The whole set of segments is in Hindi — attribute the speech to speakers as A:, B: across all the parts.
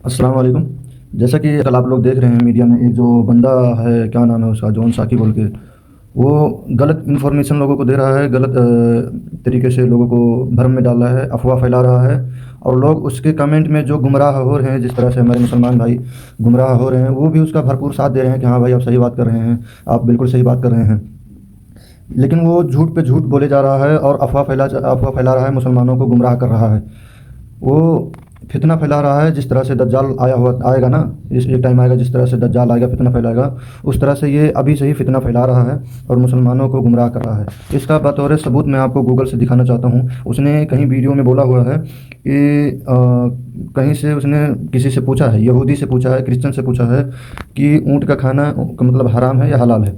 A: अस्सलाम वालेकुम। जैसा कि कल आप लोग देख रहे हैं मीडिया में, एक जो बंदा है, क्या नाम है उसका, जॉन साकी बोल के, वो गलत इन्फॉर्मेशन लोगों को दे रहा है, गलत तरीके से लोगों को भ्रम में डाल रहा है, अफवाह फैला रहा है। और लोग उसके कमेंट में जो गुमराह हो रहे हैं, जिस तरह से हमारे मुसलमान भाई गुमराह हो रहे हैं, वो भी उसका भरपूर साथ दे रहे हैं कि हाँ भाई, आप सही बात कर रहे हैं, आप बिल्कुल सही बात कर रहे हैं। लेकिन वो झूठ पे झूठ बोले जा रहा है और अफवाह फैला रहा है, मुसलमानों को गुमराह कर रहा है। वो फितना फैला रहा है। जिस तरह से दज्जाल आएगा ना, इस एक टाइम आएगा जिस तरह से दज्जाल आएगा, फितना फैलाएगा, उस तरह से ये अभी से ही फितना फैला रहा है और मुसलमानों को गुमराह कर रहा है। इसका बतौर सबूत मैं आपको गूगल से दिखाना चाहता हूँ। उसने कहीं वीडियो में बोला हुआ है कि कहीं से उसने किसी से पूछा है, यहूदी से पूछा है, क्रिश्चियन से पूछा है कि ऊँट का खाना का मतलब हराम है या हलाल है।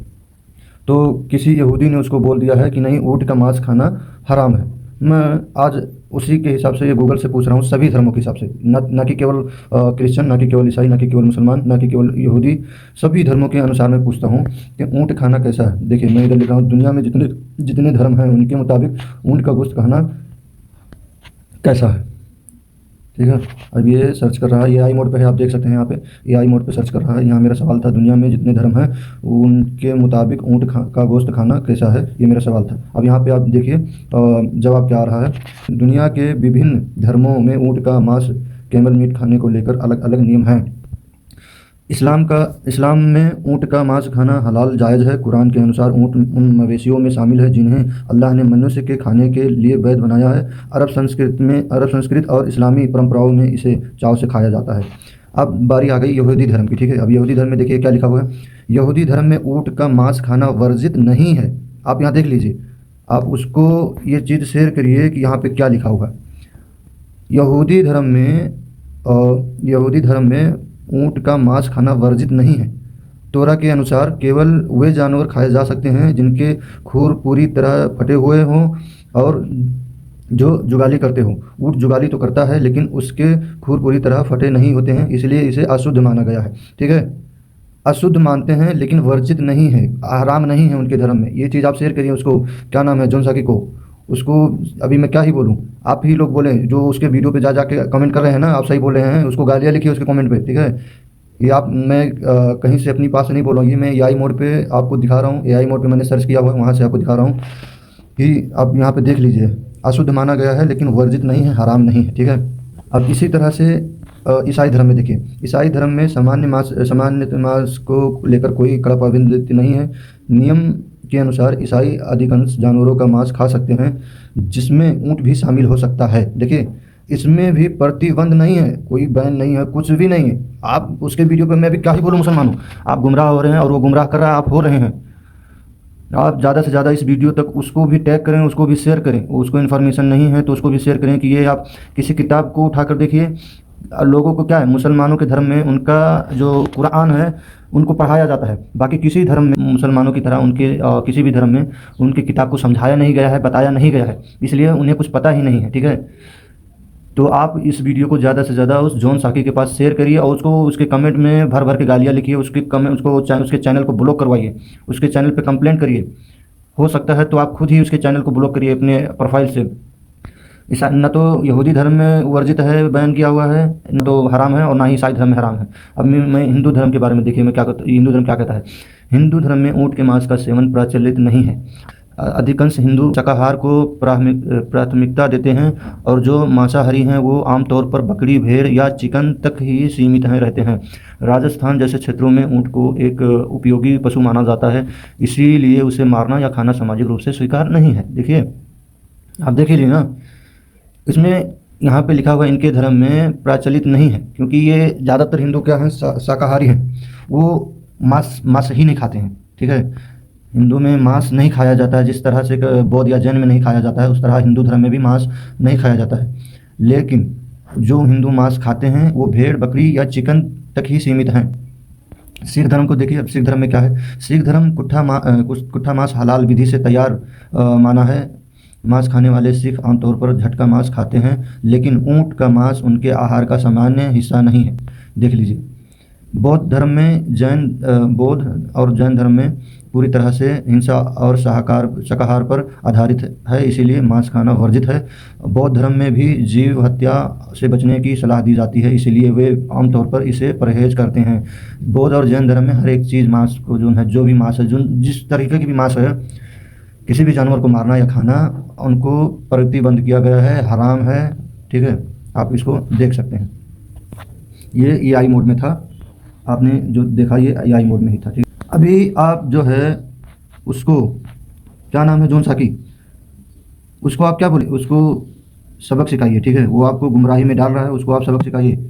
A: तो किसी यहूदी ने उसको बोल दिया है कि नहीं, ऊँट का मांस खाना हराम है। मैं आज उसी के हिसाब से ये गूगल से पूछ रहा हूँ, सभी धर्मों के हिसाब से, न कि केवल क्रिश्चियन, न कि केवल ईसाई, न कि केवल मुसलमान, न कि केवल यहूदी, सभी धर्मों के अनुसार मैं पूछता हूँ कि ऊँट खाना कैसा है। देखिए, मैं इधर लिख रहा हूँ, दुनिया में जितने जितने धर्म हैं उनके मुताबिक ऊँट का गोश्त खाना कैसा है। ठीक है। अब ये सर्च कर रहा है, एआई मोड पे है, आप देख सकते हैं यहाँ पे एआई मोड पे सर्च कर रहा है। यहाँ मेरा सवाल था, दुनिया में जितने धर्म हैं उनके मुताबिक का गोश्त खाना कैसा है, ये मेरा सवाल था। अब यहाँ पे आप देखिए जवाब क्या आ रहा है। दुनिया के विभिन्न धर्मों में ऊँट का मांस, कैमल मीट खाने को लेकर अलग अलग नियम हैं। इस्लाम में ऊँट का मांस खाना हलाल जायज़ है। कुरान के अनुसार ऊँट उन मवेशियों में शामिल है जिन्हें अल्लाह ने मनुष्य के खाने के लिए वैध बनाया है। अरब संस्कृत और इस्लामी परंपराओं में इसे चाव से खाया जाता है। अब बारी आ गई यहूदी धर्म की। ठीक है, अब यहूदी धर्म में देखिए क्या लिखा हुआ है। यहूदी धर्म में ऊँट का मांस खाना वर्जित नहीं है। आप यहाँ देख लीजिए, आप उसको ये चीज़ शेयर करिए कि यहाँ पे क्या लिखा हुआ है। यहूदी धर्म में ऊँट का मांस खाना वर्जित नहीं है। तोरा के अनुसार केवल वे जानवर खाए जा सकते हैं जिनके खूर पूरी तरह फटे हुए हों और जो जुगाली करते हो। ऊँट जुगाली तो करता है लेकिन उसके खूर पूरी तरह फटे नहीं होते हैं, इसलिए इसे अशुद्ध माना गया है। ठीक है, अशुद्ध मानते हैं लेकिन वर्जित नहीं है, हराम नहीं है उनके धर्म में। ये चीज़ आप शेयर करिए उसको, क्या नाम है, जॉन साकी को। उसको अभी मैं क्या ही बोलूँ, आप ही लोग बोलें जो उसके वीडियो पे जा जाके कमेंट कर रहे हैं ना, आप सही बोल रहे हैं, उसको गालियाँ लिखिए उसके कमेंट पे। ठीक है, ये आप, मैं कहीं से अपनी पास से नहीं बोल रहा हूँ, ये मैं एआई मोड पे आपको दिखा रहा हूँ। एआई मोड पे मैंने सर्च किया हुआ है, वहाँ से आपको दिखा रहा हूँ कि आप यहाँ पे देख लीजिए। अशुद्ध माना गया है लेकिन वर्जित नहीं है, हराम नहीं है। ठीक है। अब इसी तरह से ईसाई धर्म में देखिए, ईसाई धर्म में सामान्य मांस को लेकर कोई कड़ा पाबंदी नहीं है। नियम के अनुसार ईसाई अधिकांश जानवरों का मांस खा सकते हैं, जिसमें ऊँट भी शामिल हो सकता है। देखिए, इसमें भी प्रतिबंध नहीं है, कोई बैन नहीं है, कुछ भी नहीं है। आप उसके वीडियो पे, मैं भी क्या ही बोलूँ मुसलमानों, आप गुमराह हो रहे हैं और वो गुमराह कर रहा है, आप हो रहे हैं। आप ज़्यादा से ज़्यादा इस वीडियो तक उसको भी टैग करें, उसको भी शेयर करें। उसको इन्फॉर्मेशन नहीं है तो उसको भी शेयर करें कि ये आप किसी किताब को उठा कर देखिए। लोगों को क्या है, मुसलमानों के धर्म में उनका जो कुरान है उनको पढ़ाया जाता है। बाकी किसी धर्म में, मुसलमानों की तरह उनके किसी भी धर्म में उनकी किताब को समझाया नहीं गया है, बताया नहीं गया है, इसलिए उन्हें कुछ पता ही नहीं है। ठीक है, तो आप इस वीडियो को ज़्यादा से ज़्यादा उस जॉन साकी के पास शेयर करिए और उसको उसके कमेंट में भर भर के गालियाँ लिखिए, उसके कमेंट उसके चैनल को ब्लॉक करवाइए, उसके चैनल पे कंप्लेंट करिए। हो सकता है तो आप खुद ही उसके चैनल को ब्लॉक करिए अपने प्रोफाइल से। ईसा न तो यहूदी धर्म में वर्जित है, बैन किया हुआ है, न तो हराम है, और ना ही ईसाई धर्म में हराम है। अब मैं हिंदू धर्म के बारे में देखिए, मैं क्या कहता, हिंदू धर्म क्या कहता है। हिंदू धर्म में ऊँट के मांस का सेवन प्रचलित नहीं है। अधिकांश हिंदू शाकाहार को प्राथमिकता देते हैं और जो मांसाहारी हैं वो आमतौर पर बकरी, भेड़ या चिकन तक ही सीमित रहते हैं। राजस्थान जैसे क्षेत्रों में ऊँट को एक उपयोगी पशु माना जाता है, इसीलिए उसे मारना या खाना सामाजिक रूप से स्वीकार नहीं है। देखिए, आप देख लीजिए ना, इसमें यहाँ पे लिखा हुआ इनके धर्म में प्रचलित नहीं है, क्योंकि ये ज़्यादातर हिंदू क्या हैं, शाकाहारी हैं, वो मांस ही नहीं खाते हैं। ठीक है, हिंदू में मांस नहीं खाया जाता है, जिस तरह से बौद्ध या जैन में नहीं खाया जाता है, उस तरह हिंदू धर्म में भी मांस नहीं खाया जाता है। लेकिन जो हिंदू मांस खाते हैं वो भेड़, बकरी या चिकन तक ही सीमित हैं। सिख धर्म को देखिए। अब सिख धर्म में क्या है, सिख धर्म कुट्ठा मांस हलाल विधि से तैयार माना है। मांस खाने वाले सिख आमतौर पर झटका मांस खाते हैं, लेकिन ऊँट का मांस उनके आहार का सामान्य हिस्सा नहीं है। देख लीजिए, बौद्ध और जैन धर्म में पूरी तरह से हिंसा और शाकाहार पर आधारित है, इसीलिए मांस खाना वर्जित है। बौद्ध धर्म में भी जीव हत्या से बचने की सलाह दी जाती है, इसीलिए वे आमतौर पर इसे परहेज करते हैं। बौद्ध और जैन धर्म में हर एक चीज़ मांस को जो है, जो भी मांस है, जो जिस तरीके की भी मांस है, किसी भी जानवर को मारना या खाना उनको प्रतिबंध किया गया है, हराम है। ठीक है, आप इसको देख सकते हैं। ये EI मोड में था, आपने जो देखा ये EI मोड में ही था। ठीक, अभी आप जो है उसको, क्या नाम है, जोन साकी, उसको आप क्या बोले, उसको सबक सिखाइए। ठीक है, वो आपको गुमराही में डाल रहा है, उसको आप सबक सिखाइए।